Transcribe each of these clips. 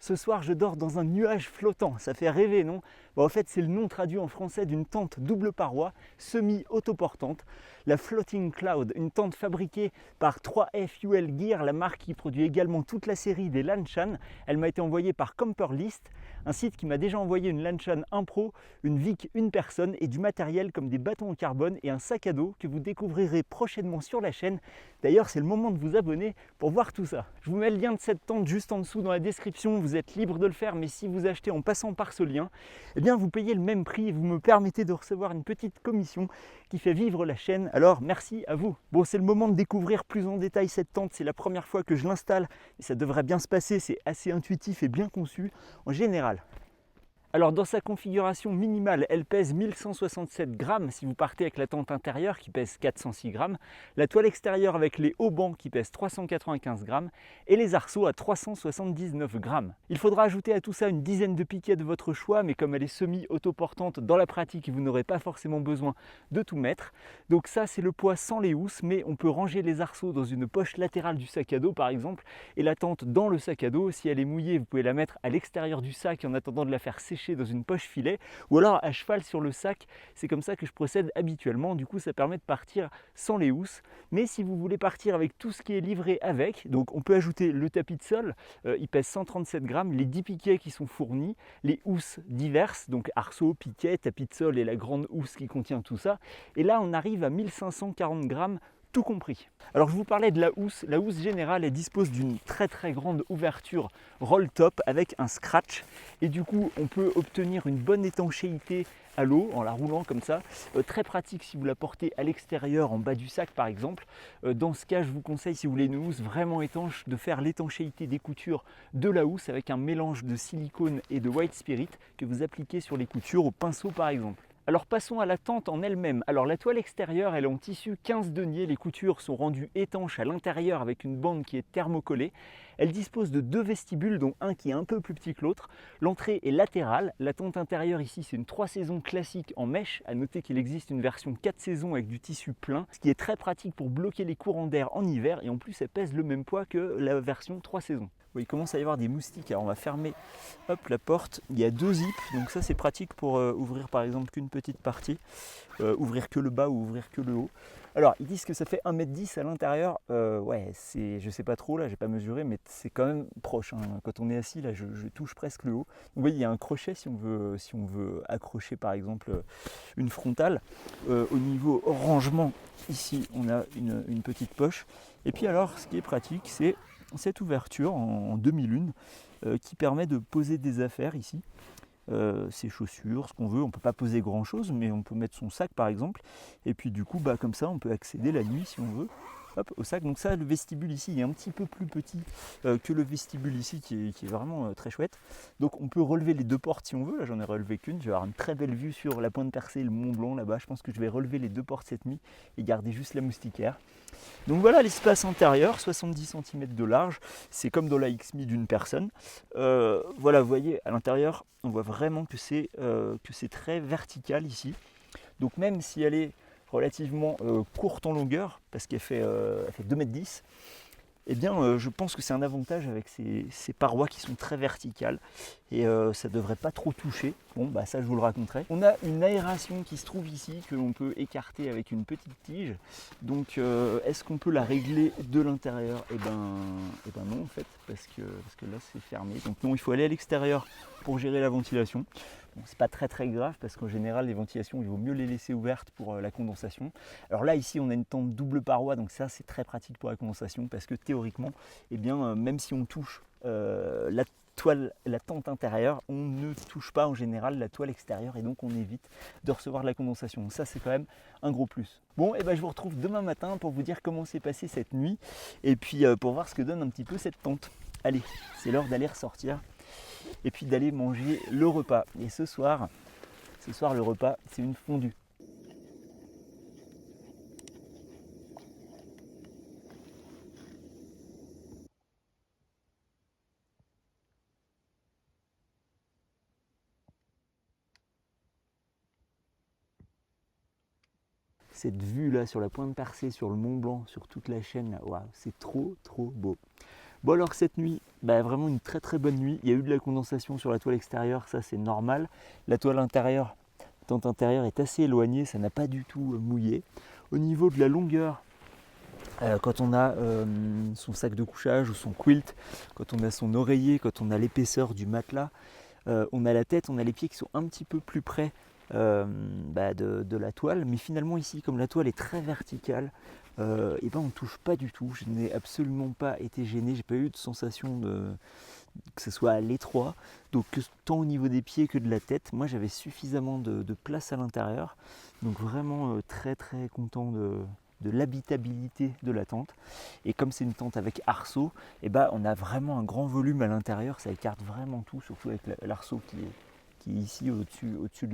Ce soir, je dors dans un nuage flottant. Ça fait rêver, non? En fait, c'est le nom traduit en français d'une tente double paroi, semi-autoportante. La Floating Cloud, une tente fabriquée par 3FUL Gear, la marque qui produit également toute la série des Lanshan. Elle m'a été envoyée par Camperlist, un site qui m'a déjà envoyé une Lanshan 1 Pro, une Vic une personne et du matériel comme des bâtons en carbone et un sac à dos que vous découvrirez prochainement sur la chaîne. D'ailleurs, c'est le moment de vous abonner pour voir tout ça. Je vous mets le lien de cette tente juste en dessous dans la description. Vous êtes libre de le faire, mais si vous achetez en passant par ce lien, eh bien vous payez le même prix et vous me permettez de recevoir une petite commission qui fait vivre la chaîne. Alors merci à vous. Bon, c'est le moment de découvrir plus en détail cette tente. C'est la première fois que je l'installe et ça devrait bien se passer. C'est assez intuitif et bien conçu en général. Alors dans sa configuration minimale, elle pèse 1167 grammes si vous partez avec la tente intérieure qui pèse 406 grammes, la toile extérieure avec les hauts bancs qui pèsent 395 grammes et les arceaux à 379 grammes. Il faudra ajouter à tout ça une dizaine de piquets de votre choix, mais comme elle est semi-autoportante, dans la pratique vous n'aurez pas forcément besoin de tout mettre. Donc ça c'est le poids sans les housses, mais on peut ranger les arceaux dans une poche latérale du sac à dos par exemple, et la tente dans le sac à dos. Si elle est mouillée, vous pouvez la mettre à l'extérieur du sac en attendant de la faire sécher dans une poche filet ou alors à cheval sur le sac. C'est comme ça que je procède habituellement. Du coup, ça permet de partir sans les housses. Mais si vous voulez partir avec tout ce qui est livré avec, donc on peut ajouter le tapis de sol, il pèse 137 grammes, les 10 piquets qui sont fournis, les housses diverses, donc arceaux, piquets, tapis de sol et la grande housse qui contient tout ça. Et là, on arrive à 1540 grammes tout compris. Alors je vous parlais de la housse générale, elle dispose d'une très grande ouverture roll top avec un scratch et du coup on peut obtenir une bonne étanchéité à l'eau en la roulant comme ça. Très pratique si vous la portez à l'extérieur en bas du sac par exemple. Dans ce cas je vous conseille, si vous voulez une housse vraiment étanche, de faire l'étanchéité des coutures de la housse avec un mélange de silicone et de white spirit que vous appliquez sur les coutures au pinceau par exemple. Alors passons à la tente en elle-même. Alors la toile extérieure, elle est en tissu 15 deniers, les coutures sont rendues étanches à l'intérieur avec une bande qui est thermocollée. Elle dispose de deux vestibules, dont un qui est un peu plus petit que l'autre. L'entrée est latérale. La tente intérieure ici, c'est une 3 saisons classique en mèche. À noter qu'il existe une version 4 saisons avec du tissu plein, ce qui est très pratique pour bloquer les courants d'air en hiver, et en plus elle pèse le même poids que la version 3 saisons. Oui, il commence à y avoir des moustiques, alors on va fermer la porte. Il y a deux zips, donc ça c'est pratique pour ouvrir par exemple qu'une petite partie, ouvrir que le bas ou ouvrir que le haut. Alors ils disent que ça fait 1,10 m à l'intérieur, ouais, je sais pas trop là, j'ai pas mesuré, mais c'est quand même proche, hein. Quand on est assis là, je touche presque le haut. Donc, vous voyez, il y a un crochet si on veut accrocher par exemple une frontale. Au niveau rangement, ici on a une petite poche. Et puis alors ce qui est pratique, c'est cette ouverture en demi-lune qui permet de poser des affaires ici, ses chaussures, ce qu'on veut. On ne peut pas poser grand chose, mais on peut mettre son sac par exemple, et puis du coup comme ça on peut accéder la nuit si on veut au sac. Donc ça, le vestibule ici est un petit peu plus petit que le vestibule ici qui est vraiment très chouette. Donc on peut relever les deux portes si on veut. Là j'en ai relevé qu'une, je vais avoir une très belle vue sur la Pointe Percée et le Mont Blanc là-bas. Je pense que je vais relever les deux portes cette nuit et garder juste la moustiquaire. Donc voilà l'espace intérieur, 70 cm de large, c'est comme dans la XMI d'une personne. Voilà, vous voyez à l'intérieur, on voit vraiment que c'est très vertical ici. Donc même si elle est relativement courte en longueur, parce qu'elle fait 2,10 m, eh bien je pense que c'est un avantage avec ces parois qui sont très verticales et ça ne devrait pas trop toucher. Bon, bah ça je vous le raconterai. On a une aération qui se trouve ici que l'on peut écarter avec une petite tige. Donc est-ce qu'on peut la régler de l'intérieur? Eh ben non en fait, parce que là c'est fermé. Donc non, il faut aller à l'extérieur pour gérer la ventilation. Bon, c'est pas très grave parce qu'en général les ventilations il vaut mieux les laisser ouvertes pour la condensation. Alors là ici on a une tente double paroi, donc ça c'est très pratique pour la condensation parce que théoriquement, eh bien, même si on touche la tente intérieure, on ne touche pas en général la toile extérieure et donc on évite de recevoir de la condensation. Donc ça c'est quand même un gros plus. Bon, et ben je vous retrouve demain matin pour vous dire comment s'est passée cette nuit et puis pour voir ce que donne un petit peu cette tente. Allez, c'est l'heure d'aller ressortir et puis d'aller manger le repas. Et ce soir le repas c'est une fondue. Cette vue là sur la Pointe Percée, sur le Mont Blanc, sur toute la chaîne, waouh, c'est trop beau. Bon alors cette nuit, vraiment une très très bonne nuit. Il y a eu de la condensation sur la toile extérieure, ça c'est normal. La toile intérieure, la tente intérieure est assez éloignée, ça n'a pas du tout mouillé. Au niveau de la longueur, quand on a son sac de couchage ou son quilt, quand on a son oreiller, quand on a l'épaisseur du matelas, on a la tête, on a les pieds qui sont un petit peu plus près de la toile, mais finalement ici, comme la toile est très verticale, et on ne touche pas du tout. Je n'ai absolument pas été gêné, j'ai pas eu de sensation que ce soit à l'étroit, donc tant au niveau des pieds que de la tête. Moi j'avais suffisamment de place à l'intérieur, donc vraiment très très content de l'habitabilité de la tente. Et comme c'est une tente avec arceau, on a vraiment un grand volume à l'intérieur, ça écarte vraiment tout, surtout avec l'arceau qui est ici au-dessus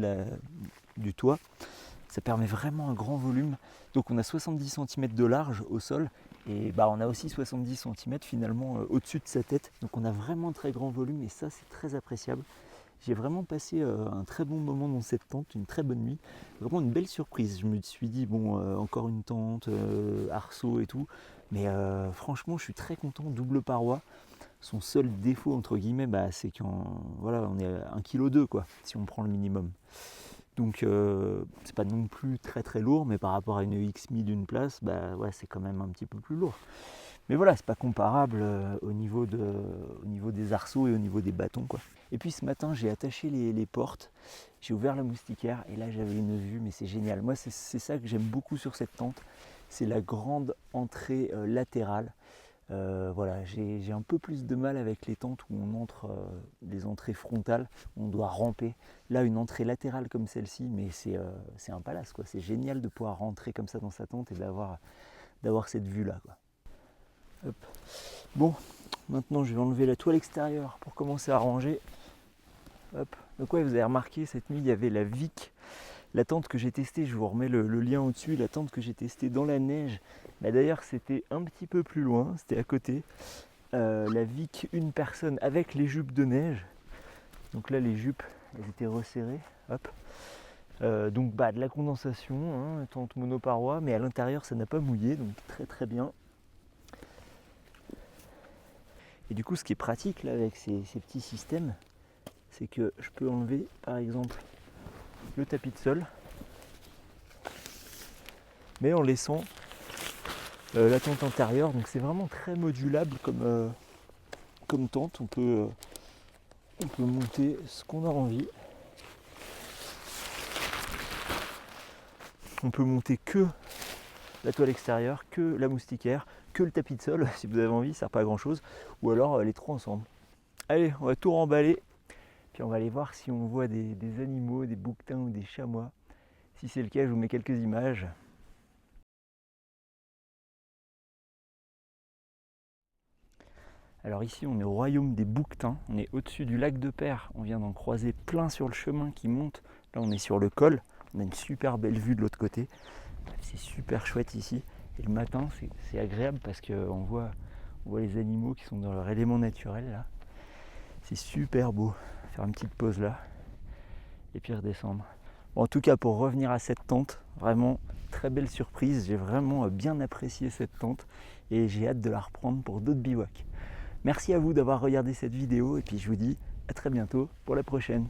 du toit. Ça permet vraiment un grand volume. Donc on a 70 cm de large au sol et on a aussi 70 cm finalement au-dessus de sa tête. Donc on a vraiment un très grand volume et ça c'est très appréciable. J'ai vraiment passé un très bon moment dans cette tente, une très bonne nuit, vraiment une belle surprise. Je me suis dit encore une tente, arceau et tout, mais franchement je suis très content, double paroi. Son seul défaut entre guillemets, c'est on est à 1,2 kg quoi, si on prend le minimum. Donc c'est pas non plus très très lourd, mais par rapport à une XMI d'une place, c'est quand même un petit peu plus lourd. Mais voilà, c'est pas comparable au niveau des arceaux et au niveau des bâtons quoi. Et puis ce matin j'ai attaché les portes, j'ai ouvert la moustiquaire et là j'avais une vue, mais c'est génial. Moi c'est ça que j'aime beaucoup sur cette tente, c'est la grande entrée latérale. J'ai un peu plus de mal avec les tentes où on entre des entrées frontales, où on doit ramper. Là une entrée latérale comme celle-ci, mais c'est un palace quoi. C'est génial de pouvoir rentrer comme ça dans sa tente et d'avoir cette vue là quoi. Hop. Bon, maintenant je vais enlever la toile extérieure pour commencer à ranger. Hop. Donc vous avez remarqué cette nuit il y avait la Vic, la tente que j'ai testée, je vous remets le lien au-dessus, la tente que j'ai testée dans la neige. D'ailleurs c'était un petit peu plus loin, c'était à côté. La Vic une personne avec les jupes de neige. Donc là les jupes elles étaient resserrées. Hop. Donc de la condensation, tente monoparoi, mais à l'intérieur ça n'a pas mouillé, donc très très bien. Et du coup ce qui est pratique là avec ces petits systèmes, c'est que je peux enlever par exemple le tapis de sol, mais en laissant la tente intérieure. Donc c'est vraiment très modulable comme tente. On peut monter ce qu'on a envie. On peut monter que la toile extérieure, que la moustiquaire, que le tapis de sol si vous avez envie, ça sert pas à grand chose, ou alors les trois ensemble. Allez, on va tout remballer, puis on va aller voir si on voit des animaux, des bouquetins ou des chamois. Si c'est le cas, je vous mets quelques images. Alors ici on est au royaume des bouquetins, on est au-dessus du lac de Père, on vient d'en croiser plein sur le chemin qui monte. Là on est sur le col, on a une super belle vue de l'autre côté, c'est super chouette ici. Et le matin c'est agréable parce qu'on voit les animaux qui sont dans leur élément naturel là. C'est super beau, faire une petite pause là et puis redescendre. Bon, en tout cas pour revenir à cette tente, vraiment très belle surprise, j'ai vraiment bien apprécié cette tente et j'ai hâte de la reprendre pour d'autres bivouacs. Merci à vous d'avoir regardé cette vidéo et puis je vous dis à très bientôt pour la prochaine.